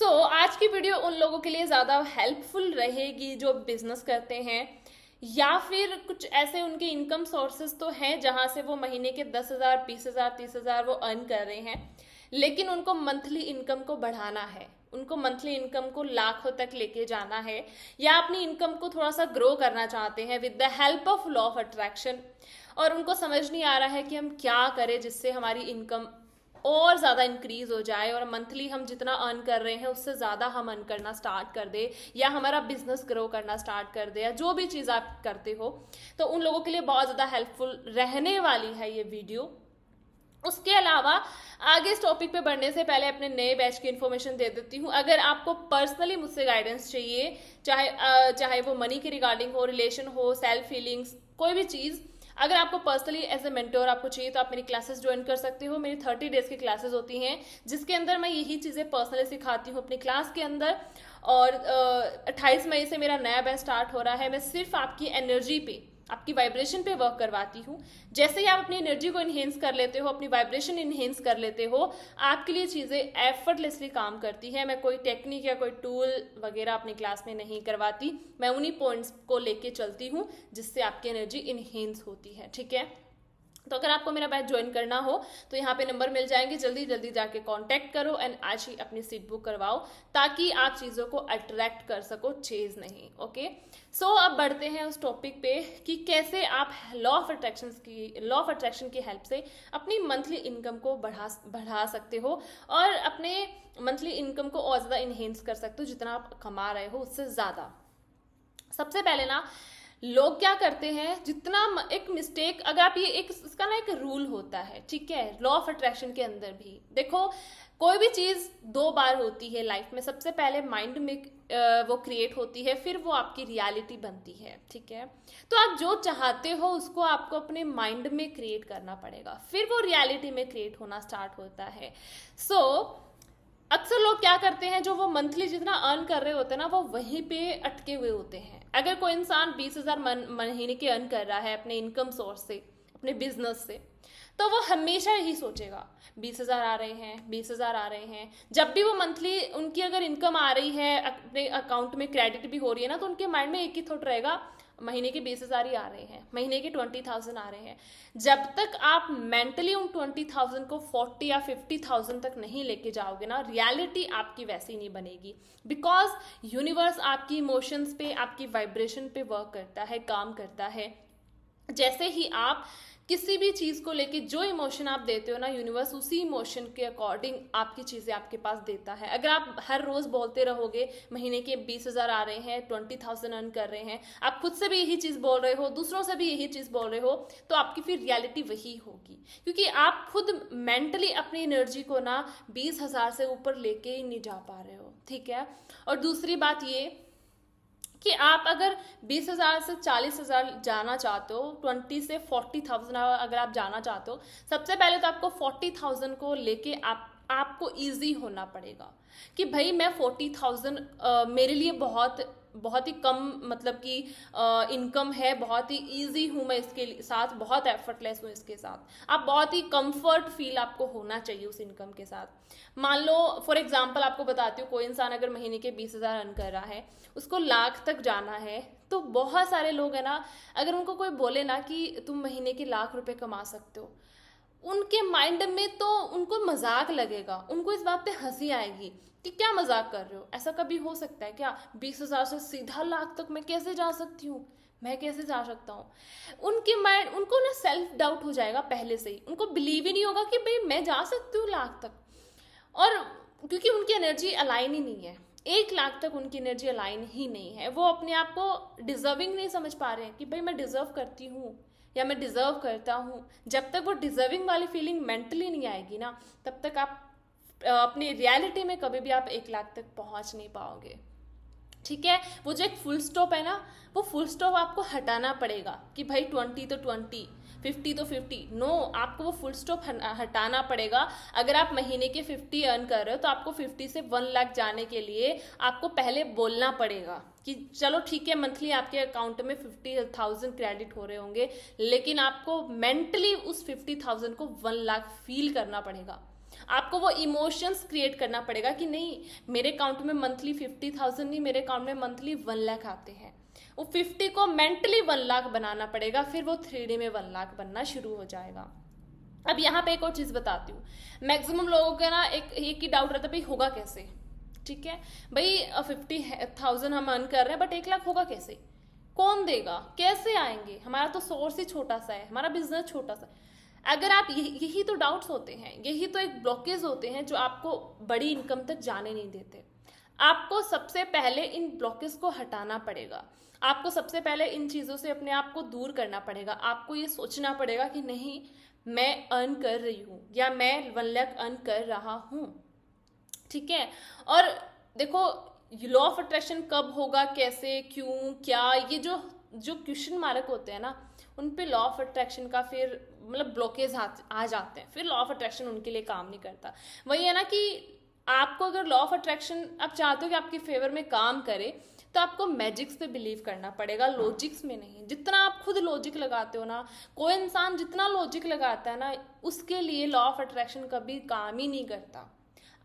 आज की वीडियो उन लोगों के लिए ज़्यादा हेल्पफुल रहेगी जो बिजनेस करते हैं या फिर कुछ ऐसे उनके इनकम सोर्सेज तो हैं जहां से वो महीने के 10,000, 20,000, 30,000 वो अर्न कर रहे हैं, लेकिन उनको मंथली इनकम को बढ़ाना है, उनको मंथली इनकम को लाखों तक लेके जाना है या अपनी इनकम को थोड़ा सा ग्रो करना चाहते हैं with the help of law of attraction. और उनको समझ नहीं आ रहा है कि हम क्या करें जिससे हमारी इनकम और ज़्यादा इंक्रीज हो जाए और मंथली हम जितना अर्न कर रहे हैं उससे ज़्यादा हम अर्न करना स्टार्ट कर दे या हमारा बिजनेस ग्रो करना स्टार्ट कर दे या जो भी चीज़ आप करते हो, तो उन लोगों के लिए बहुत ज़्यादा हेल्पफुल रहने वाली है ये वीडियो। उसके अलावा आगे इस टॉपिक पे बढ़ने से पहले अपने नए बैच की इन्फॉर्मेशन दे देती हूँ। अगर आपको पर्सनली मुझसे गाइडेंस चाहिए, चाहे वो मनी के रिगार्डिंग हो, रिलेशन हो, सेल्फ फीलिंग्स, कोई भी चीज़, अगर आपको पर्सनली एज ए मेंटोर आपको चाहिए तो आप मेरी क्लासेस ज्वाइन कर सकते हो। मेरी 30 डेज की क्लासेस होती हैं जिसके अंदर मैं यही चीज़ें पर्सनली सिखाती हूँ अपनी क्लास के अंदर। और 28 मई से मेरा नया बैच स्टार्ट हो रहा है। मैं सिर्फ आपकी एनर्जी पे, आपकी वाइब्रेशन पे वर्क करवाती हूँ। जैसे ही आप अपनी एनर्जी को इन्हेंस कर लेते हो, अपनी वाइब्रेशन इन्हेंस कर लेते हो, आपके लिए चीज़ें एफर्टलेसली काम करती है। मैं कोई टेक्निक या कोई टूल वगैरह अपनी क्लास में नहीं करवाती, मैं उन्हीं पॉइंट्स को लेके चलती हूँ जिससे आपकी एनर्जी इन्हेंस होती है। ठीक है, तो अगर आपको मेरा बैच ज्वाइन करना हो तो यहाँ पे नंबर मिल जाएंगे, जल्दी जल्दी जाके कांटेक्ट करो एंड आज ही अपनी सीट बुक करवाओ ताकि आप चीज़ों को अट्रैक्ट कर सको, चेज नहीं। ओके, अब बढ़ते हैं उस टॉपिक पे कि कैसे आप लॉ ऑफ अट्रैक्शन की हेल्प से अपनी मंथली इनकम को बढ़ा सकते हो और अपने मंथली इनकम को और ज़्यादा इन्हेंस कर सकते हो जितना आप कमा रहे हो उससे ज़्यादा। सबसे पहले ना, लोग क्या करते हैं, जितना एक मिस्टेक, अगर आप ये एक इसका ना एक रूल होता है, ठीक है, लॉ ऑफ अट्रैक्शन के अंदर भी देखो, कोई भी चीज़ दो बार होती है लाइफ में। सबसे पहले माइंड में वो क्रिएट होती है, फिर वो आपकी रियलिटी बनती है। ठीक है, तो आप जो चाहते हो उसको आपको अपने माइंड में क्रिएट करना पड़ेगा, फिर वो रियलिटी में क्रिएट होना स्टार्ट होता है। अक्सर लोग क्या करते हैं, जो वो मंथली जितना अर्न कर रहे होते हैं ना, वो वहीं पे अटके हुए होते हैं। अगर कोई इंसान 20,000 महीने के अर्न कर रहा है अपने इनकम सोर्स से, अपने बिजनेस से, तो वो हमेशा यही सोचेगा 20,000 आ रहे हैं, 20,000 आ रहे हैं। जब भी वो मंथली उनकी अगर इनकम आ रही है, अपने अकाउंट में क्रेडिट भी हो रही है ना, तो उनके माइंड में एक ही थॉट रहेगा, महीने के 20,000 ही आ रहे हैं, महीने के 20,000 आ रहे हैं। जब तक आप मेंटली उन 20,000 को 40 या 50,000 तक नहीं लेके जाओगे ना, रियलिटी आपकी वैसी नहीं बनेगी। बिकॉज यूनिवर्स आपकी इमोशंस पे, आपकी वाइब्रेशन पे वर्क करता है, काम करता है। जैसे ही आप किसी भी चीज़ को लेके जो इमोशन आप देते हो ना, यूनिवर्स उसी इमोशन के अकॉर्डिंग आपकी चीज़ें आपके पास देता है। अगर आप हर रोज़ बोलते रहोगे महीने के 20,000 आ रहे हैं, 20,000 अर्न कर रहे हैं, आप खुद से भी यही चीज़ बोल रहे हो, दूसरों से भी यही चीज़ बोल रहे हो, तो आपकी फिर रियलिटी वही होगी, क्योंकि आप खुद मेंटली अपनी एनर्जी को ना 20,000 से ऊपर लेके ही नहीं जा पा रहे हो। ठीक है, और दूसरी बात ये कि आप अगर 20,000 से 40,000 जाना चाहते हो, 20 से 40,000 अगर आप जाना चाहते हो, सबसे पहले तो आपको 40,000 को लेके आपको इजी होना पड़ेगा कि भाई मैं 40,000 मेरे लिए बहुत ही कम, मतलब कि इनकम है, बहुत ही इजी हूँ मैं इसके साथ, बहुत एफर्टलेस हूँ इसके साथ। आप बहुत ही कंफर्ट फील आपको होना चाहिए उस इनकम के साथ। मान लो फॉर एग्जांपल आपको बताती हूँ, कोई इंसान अगर महीने के 20,000 अर्न कर रहा है, उसको लाख तक जाना है, तो बहुत सारे लोग हैं ना, अगर उनको कोई बोले ना कि तुम महीने के लाख रुपए कमा सकते हो, उनके माइंड में तो उनको मजाक लगेगा, उनको इस बात पे हंसी आएगी कि क्या मजाक कर रहे हो, ऐसा कभी हो सकता है क्या? 20,000 से सीधा लाख तक मैं कैसे जा सकती हूँ, मैं कैसे जा सकता हूँ? उनके माइंड, उनको ना सेल्फ डाउट हो जाएगा पहले से ही, उनको बिलीव ही नहीं होगा कि भाई मैं जा सकती हूँ लाख तक। और क्योंकि उनकी एनर्जी अलाइन ही नहीं है, 1 लाख तक उनकी एनर्जी अलाइन ही नहीं है, वो अपने आप को डिजर्विंग नहीं समझ पा रहे हैं कि भाई मैं डिजर्व करती हूँ या मैं डिजर्व करता हूँ। जब तक वो डिजर्विंग वाली फीलिंग मेंटली नहीं आएगी ना, तब तक आप अपनी रियलिटी में कभी भी आप 1 लाख तक पहुंच नहीं पाओगे। ठीक है, वो जो एक फुल स्टॉप है ना, वो फुल स्टॉप आपको हटाना पड़ेगा कि भाई 20 तो 20, 50 तो 50। नो, आपको वो फुल स्टॉप हटाना पड़ेगा। अगर आप महीने के 50 अर्न कर रहे हो, तो आपको 50 से 1 लाख जाने के लिए आपको पहले बोलना पड़ेगा कि चलो ठीक है, मंथली आपके अकाउंट में 50,000 क्रेडिट हो रहे होंगे, लेकिन आपको मेंटली उस 50,000 को 1 लाख फील करना पड़ेगा। आपको वो इमोशंस क्रिएट करना पड़ेगा कि नहीं, मेरे अकाउंट में मंथली 50,000 नहीं, मेरे अकाउंट में मंथली 1 लाख आते हैं। वो 50 को मेंटली 1 लाख बनाना पड़ेगा, फिर वो 3D में 1 लाख बनना शुरू हो जाएगा। अब यहाँ पे एक और चीज़ बताती हूँ, मैक्सिमम लोगों का ना एक ही डाउट रहता है, भाई होगा कैसे। ठीक है भाई, 50,000 हम अर्न कर रहे हैं, बट 1 लाख होगा कैसे, कौन देगा, कैसे आएंगे, हमारा तो सोर्स ही छोटा सा है, हमारा बिजनेस छोटा सा है। अगर आप यही तो डाउट्स होते हैं, यही तो एक ब्लॉकेज होते हैं जो आपको बड़ी इनकम तक जाने नहीं देते। आपको सबसे पहले इन ब्लॉकेज को हटाना पड़ेगा, आपको सबसे पहले इन चीज़ों से अपने आप को दूर करना पड़ेगा। आपको ये सोचना पड़ेगा कि नहीं, मैं अर्न कर रही हूँ या मैं 1 लाख अर्न कर रहा हूँ। ठीक है, और देखो लॉ ऑफ अट्रैक्शन कब होगा, कैसे, क्यों, क्या, ये जो जो क्वेश्चन मार्क होते हैं ना, उन पे लॉ ऑफ अट्रैक्शन का फिर मतलब ब्लॉकेज आ जाते हैं, फिर लॉ ऑफ अट्रैक्शन उनके लिए काम नहीं करता। वही है ना कि आपको अगर लॉ ऑफ अट्रैक्शन आप चाहते हो कि आपके फेवर में काम करे, तो आपको मैजिक्स पे बिलीव करना पड़ेगा, लॉजिक्स में नहीं। जितना आप खुद लॉजिक लगाते हो ना, कोई इंसान जितना लॉजिक लगाता है ना, उसके लिए लॉ ऑफ अट्रैक्शन कभी काम ही नहीं करता।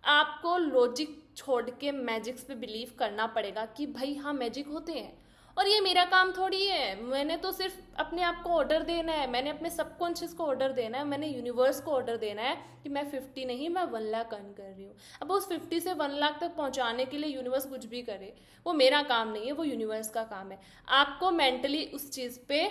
आपको लॉजिक छोड़ के मैजिक्स पे बिलीव करना पड़ेगा कि भाई हाँ मैजिक होते हैं, और ये मेरा काम थोड़ी है, मैंने तो सिर्फ अपने आप को ऑर्डर देना है, मैंने अपने सबकॉन्शियस को ऑर्डर देना है, मैंने यूनिवर्स को ऑर्डर देना है कि मैं 50 नहीं, मैं 1 लाख अर्न कर रही हूँ। अब उस 50 से 1 लाख तक पहुँचाने के लिए यूनिवर्स कुछ भी करे, वो मेरा काम नहीं है, वो यूनिवर्स का काम है। आपको मेंटली उस चीज़ पे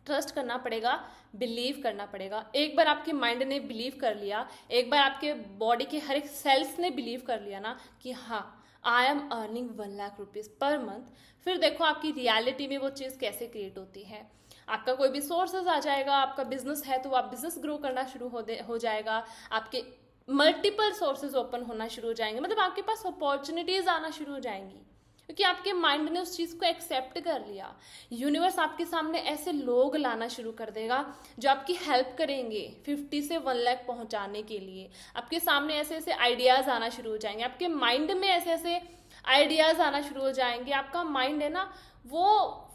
ट्रस्ट करना पड़ेगा, बिलीव करना पड़ेगा। एक बार आपके माइंड ने बिलीव कर लिया, एक बार आपके बॉडी के हर एक सेल्स ने बिलीव कर लिया ना कि हाँ I am earning 1 lakh rupees per month, फिर देखो आपकी रियलिटी में वो चीज़ कैसे क्रिएट होती है। आपका कोई भी सोर्सेज आ जाएगा, आपका बिजनेस है तो आप बिजनेस ग्रो करना शुरू हो जाएगा, आपके मल्टीपल सोर्सेज ओपन होना शुरू हो जाएंगे, मतलब आपके पास अपॉर्चुनिटीज आना शुरू हो जाएंगी, क्योंकि आपके माइंड ने उस चीज़ को एक्सेप्ट कर लिया। यूनिवर्स आपके सामने ऐसे लोग लाना शुरू कर देगा जो आपकी हेल्प करेंगे 50 से 1 लाख पहुंचाने के लिए। आपके सामने ऐसे ऐसे आइडियाज़ आना शुरू हो जाएंगे, आपके माइंड में ऐसे ऐसे आइडियाज़ आना शुरू हो जाएंगे। आपका माइंड है ना, वो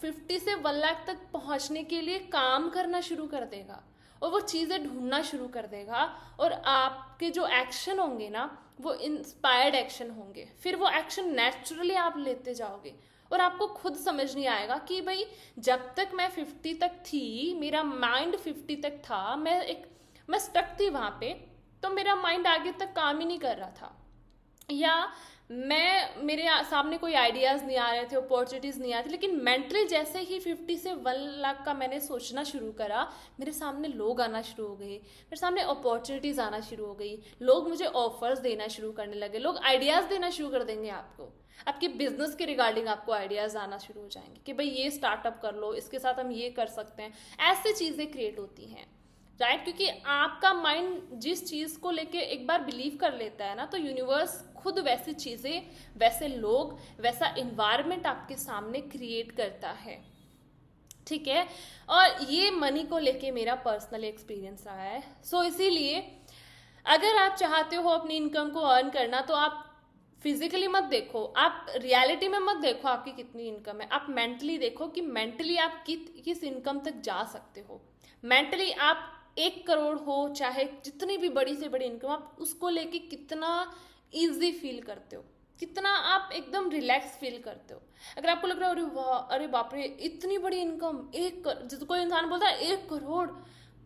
50 से 1 लाख तक पहुंचने के लिए काम करना शुरू कर देगा, और वो चीज़ें ढूंढना शुरू कर देगा, और आपके जो एक्शन होंगे ना, वो इंस्पायर्ड एक्शन होंगे। फिर वो एक्शन नेचुरली आप लेते जाओगे, और आपको खुद समझ नहीं आएगा कि भाई जब तक मैं 50 तक थी, मेरा माइंड 50 तक था, मैं स्टक थी वहाँ पे, तो मेरा माइंड आगे तक काम ही नहीं कर रहा था, या मेरे सामने कोई आइडियाज़ नहीं आ रहे थे, अपॉर्चुनिटीज़ नहीं आ रही थी। लेकिन मेंटली जैसे ही 50 से 1 लाख का मैंने सोचना शुरू करा, मेरे सामने लोग आना शुरू हो गए, मेरे सामने अपॉर्चुनिटीज़ आना शुरू हो गई, लोग मुझे ऑफर्स देना शुरू करने लगे, लोग आइडियाज़ देना शुरू कर देंगे आपको, आपके बिजनेस के रिगार्डिंग आपको आइडियाज़ आना शुरू हो जाएंगे कि भाई ये स्टार्टअप कर लो, इसके साथ हम ये कर सकते हैं। ऐसी चीज़ें क्रिएट होती हैं, राइट? क्योंकि आपका माइंड जिस चीज़ को लेके एक बार बिलीव कर लेता है ना, तो यूनिवर्स खुद वैसी चीज़ें, वैसे लोग, वैसा इन्वायरमेंट आपके सामने क्रिएट करता है। ठीक है, और ये मनी को लेके मेरा पर्सनल एक्सपीरियंस रहा है। सो इसीलिए अगर आप चाहते हो अपनी इनकम को अर्न करना, तो आप फिजिकली मत देखो, आप रियलिटी में मत देखो आपकी कितनी इनकम है, आप मेंटली देखो कि मेंटली आप किस इनकम तक जा सकते हो। मेंटली आप 1 करोड़ हो, चाहे जितनी भी बड़ी से बड़ी इनकम, आप उसको लेके कितना ईजी फील करते हो, कितना आप एकदम रिलैक्स फील करते हो। अगर आपको लग रहा है अरे वाह, अरे बाप रे, इतनी बड़ी इनकम, जैसे कोई इंसान बोलता है 1 करोड़,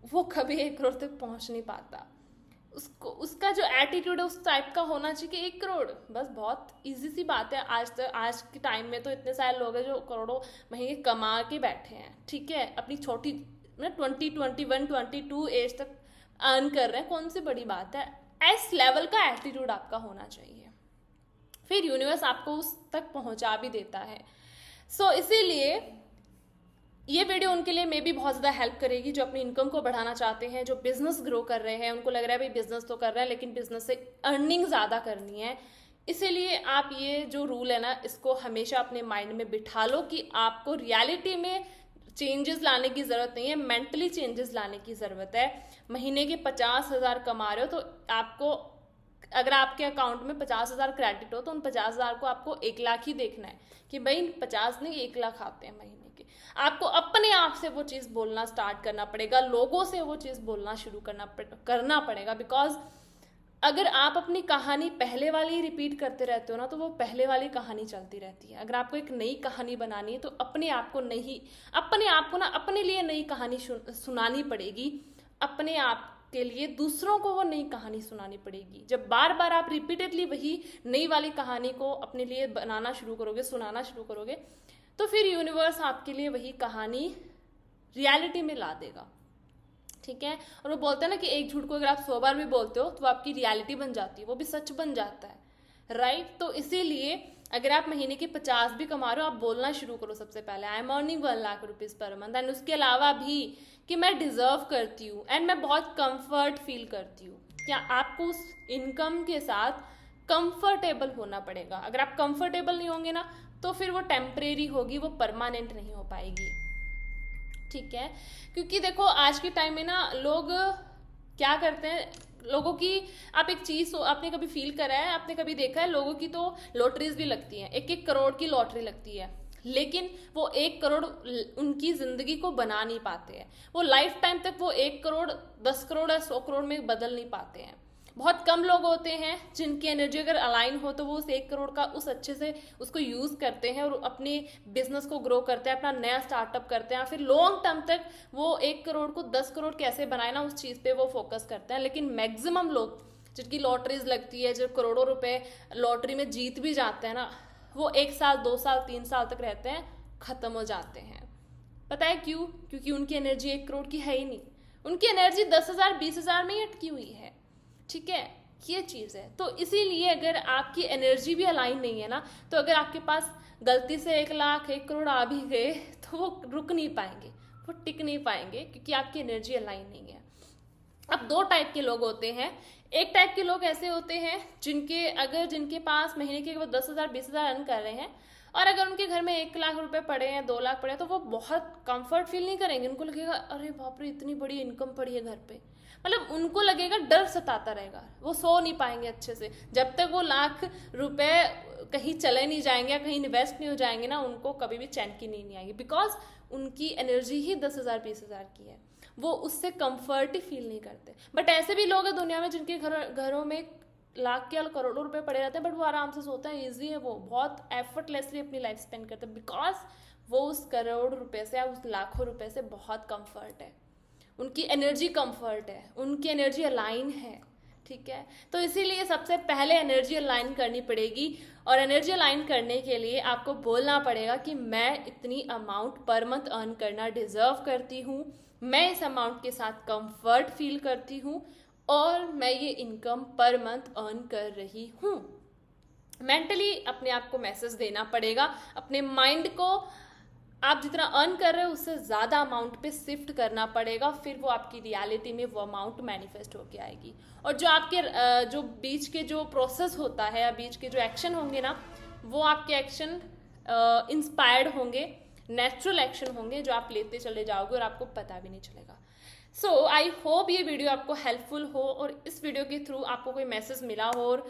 वो कभी 1 करोड़ तक पहुंच नहीं पाता। उसका जो एटीट्यूड है उस टाइप का होना चाहिए कि 1 करोड़ बस बहुत इजी सी बात है। आज के टाइम में तो इतने सारे लोग हैं जो करोड़ों महीने कमा के बैठे हैं, ठीक है, अपनी छोटी 20, 21, 22 एज तक अर्न कर रहे हैं, कौन सी बड़ी बात है। इस लेवल का एटीट्यूड आपका होना चाहिए, फिर यूनिवर्स आपको उस तक पहुंचा भी देता है। सो इसीलिए ये वीडियो उनके लिए मे भी बहुत ज़्यादा हेल्प करेगी जो अपनी इनकम को बढ़ाना चाहते हैं, जो बिजनेस ग्रो कर रहे हैं, उनको लग रहा है भाई बिजनेस तो कर रहे हैं लेकिन बिजनेस से अर्निंग ज़्यादा करनी है। इसीलिए आप ये जो रूल है ना, इसको हमेशा अपने माइंड में बिठा लो कि आपको रियलिटी में चेंजेस लाने की ज़रूरत नहीं है, मेंटली चेंजेस लाने की ज़रूरत है। महीने के 50,000 कमा रहे हो तो आपको, अगर आपके अकाउंट में 50,000 क्रेडिट हो तो उन 50,000 को आपको 1 लाख ही देखना है कि भाई 50 नहीं 1 लाख आते हैं महीने के। आपको अपने आप से वो चीज़ बोलना स्टार्ट करना पड़ेगा, लोगों से वो चीज़ बोलना शुरू करना पड़ेगा, बिकॉज अगर आप अपनी कहानी पहले वाली रिपीट करते रहते हो ना, तो वो पहले वाली कहानी चलती रहती है। अगर आपको एक नई कहानी बनानी है तो अपने आप को ना अपने लिए नई कहानी सुनानी पड़ेगी। अपने आप के लिए दूसरों को वो नई कहानी सुनानी पड़ेगी। जब बार बार आप रिपीटेडली वही नई वाली कहानी को अपने लिए बनाना शुरू करोगे, सुनाना शुरू करोगे, तो फिर यूनिवर्स आपके लिए वही कहानी रियलिटी में ला देगा। ठीक है। और वो बोलते हैं ना कि एक झूठ को अगर आप 100 बार भी बोलते हो तो आपकी रियलिटी बन जाती है, वो भी सच बन जाता है, राइट। तो इसीलिए अगर आप महीने के 50 भी कमा रहे हो, आप बोलना शुरू करो सबसे पहले, I am earning 1 lakh rupees per month, and उसके अलावा भी कि मैं डिजर्व करती हूँ एंड मैं बहुत कंफर्ट फील करती हूँ। क्या आपको उस इनकम के साथ कंफर्टेबल होना पड़ेगा। अगर आप कंफर्टेबल नहीं होंगे ना, तो फिर वो टेम्परेरी होगी, वो परमानेंट नहीं हो पाएगी। ठीक है। क्योंकि देखो आज के टाइम में ना लोग क्या करते हैं, लोगों की, आप एक चीज आपने कभी फील करा है, आपने कभी देखा है, लोगों की तो लॉटरीज भी लगती हैं, 1-1 करोड़ की लॉटरी लगती है, लेकिन वो 1 करोड़ उनकी जिंदगी को बना नहीं पाते हैं। वो लाइफ टाइम तक वो 1 करोड़ 10 करोड़ या 100 करोड़ में बदल नहीं पाते हैं। बहुत कम लोग होते हैं जिनकी एनर्जी अगर अलाइन हो तो वो उस 1 करोड़ का उस अच्छे से उसको यूज करते हैं और अपने बिजनेस को ग्रो करते हैं, अपना नया स्टार्टअप करते हैं, फिर लॉन्ग टर्म तक वो 1 करोड़ को 10 करोड़ कैसे बनाए ना, उस चीज पे वो फोकस करते हैं। लेकिन मैक्सिमम लोग जिनकी लॉटरीज लगती है, जो करोड़ों रुपए लॉटरी में जीत भी जाते हैं ना, वो 1 साल 2 साल 3 साल तक रहते हैं, खत्म हो जाते हैं। पता है क्यों? क्योंकि उनकी एनर्जी 1 करोड़ की है ही नहीं, उनकी एनर्जी 10,000 20,000 में ही अटकी हुई है। ठीक है, ये चीज़ है। तो इसीलिए अगर आपकी एनर्जी भी अलाइन नहीं है ना, तो अगर आपके पास गलती से 1 लाख 1 करोड़ आ भी गए तो वो रुक नहीं पाएंगे, वो टिक नहीं पाएंगे, क्योंकि आपकी एनर्जी अलाइन नहीं है। अब 2 टाइप के लोग होते हैं। एक टाइप के लोग ऐसे होते हैं जिनके पास महीने के वो 10,000 20,000 अर्न कर रहे हैं, और अगर उनके घर में 1 लाख रुपए पड़े हैं, 2 लाख पड़े हैं, तो वो बहुत कंफर्ट फील नहीं करेंगे। उनको लगेगा अरे बाप रे, इतनी बड़ी इनकम पड़ी है घर पे, मतलब उनको लगेगा डर सताता रहेगा, वो सो नहीं पाएंगे अच्छे से। जब तक वो लाख रुपए कहीं चले नहीं जाएंगे या कहीं इन्वेस्ट नहीं हो जाएंगे ना, उनको कभी भी चैन की नींद नहीं आएगी, बिकॉज उनकी एनर्जी ही 10,000 20,000 की है, वो उससे कंफर्ट ही फील नहीं करते। बट ऐसे भी लोग हैं दुनिया में जिनके घरों में लाख के करोड़ों रुपए पड़े रहते हैं, बट वो आराम से सोते हैं, ईजी है, वो बहुत एफर्टलेसली अपनी लाइफ स्पेंड करते हैं, बिकॉज वो उस करोड़ रुपए से या उस लाखों रुपए से बहुत कंफर्ट है, उनकी एनर्जी कंफर्ट है, उनकी एनर्जी अलाइन है। ठीक है। तो इसीलिए सबसे पहले एनर्जी अलाइन करनी पड़ेगी, और एनर्जी अलाइन करने के लिए आपको बोलना पड़ेगा कि मैं इतनी अमाउंट पर मंथ अर्न करना डिजर्व करती हूँ, मैं इस अमाउंट के साथ कंफर्ट फील करती हूँ, और मैं ये इनकम पर मंथ अर्न कर रही हूँ। मेंटली अपने आप को मैसेज देना पड़ेगा, अपने माइंड को आप जितना अर्न कर रहे हो उससे ज़्यादा अमाउंट पे शिफ्ट करना पड़ेगा, फिर वो आपकी रियलिटी में वो अमाउंट मैनिफेस्ट होके आएगी। और जो आपके जो बीच के जो प्रोसेस होता है या बीच के जो एक्शन होंगे ना, वो आपके एक्शन इंस्पायर्ड होंगे, नेचुरल एक्शन होंगे, जो आप लेते चले जाओगे और आपको पता भी नहीं चलेगा। सो आई होप ये वीडियो आपको हेल्पफुल हो, और इस वीडियो के थ्रू आपको कोई मैसेज मिला हो, और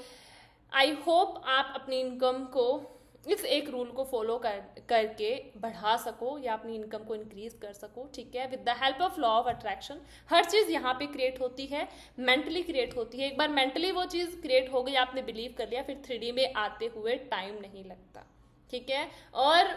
आई होप आप अपनी इनकम को इस एक रूल को फॉलो करके बढ़ा सको या अपनी इनकम को इंक्रीज कर सको। ठीक है। With the help of law of attraction हर चीज़ यहाँ पे क्रिएट होती है, मेंटली क्रिएट होती है। एक बार मेंटली वो चीज़ क्रिएट हो गई, आपने बिलीव कर लिया, फिर 3D में आते हुए टाइम नहीं लगता। ठीक है। और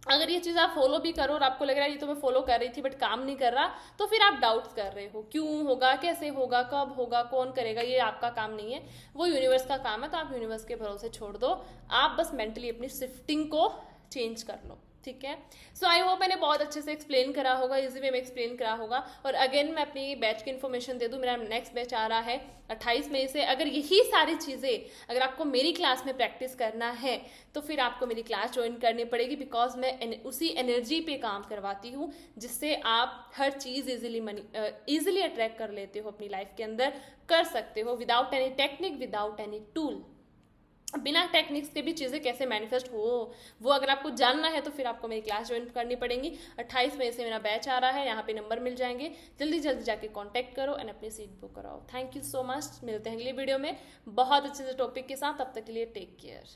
अगर ये चीज़ आप फॉलो भी करो और आपको लग रहा है ये तो मैं फॉलो कर रही थी बट काम नहीं कर रहा, तो फिर आप डाउट्स कर रहे हो, क्यों होगा, कैसे होगा, कब होगा, कौन करेगा, ये आपका काम नहीं है, वो यूनिवर्स का काम है। तो आप यूनिवर्स के भरोसे छोड़ दो, आप बस मेंटली अपनी शिफ्टिंग को चेंज कर लो। ठीक है। सो आई होप मैंने बहुत अच्छे से एक्सप्लेन करा होगा, इजी वे में एक्सप्लेन करा होगा। और अगेन मैं अपनी बैच की इन्फॉर्मेशन दे दूं, मेरा नेक्स्ट बैच आ रहा है 28 मई से। अगर यही सारी चीज़ें अगर आपको मेरी क्लास में प्रैक्टिस करना है तो फिर आपको मेरी क्लास ज्वाइन करनी पड़ेगी, बिकॉज मैं उसी एनर्जी पे काम करवाती हूँ जिससे आप हर चीज़ ईजिली अट्रैक्ट कर लेते हो, अपनी लाइफ के अंदर कर सकते हो, without any technique, without any tool. बिना टेक्निक्स के भी चीज़ें कैसे मैनिफेस्ट हो वो अगर आपको जानना है तो फिर आपको मेरी क्लास ज्वाइन करनी पड़ेगी। 28 मई से मेरा बैच आ रहा है, यहाँ पे नंबर मिल जाएंगे, जल्दी जल्दी जाके कांटेक्ट करो एंड अपनी सीट बुक कराओ। थैंक यू सो मच, मिलते हैं अगली वीडियो में बहुत अच्छे से टॉपिक के साथ, तब तक के लिए टेक केयर।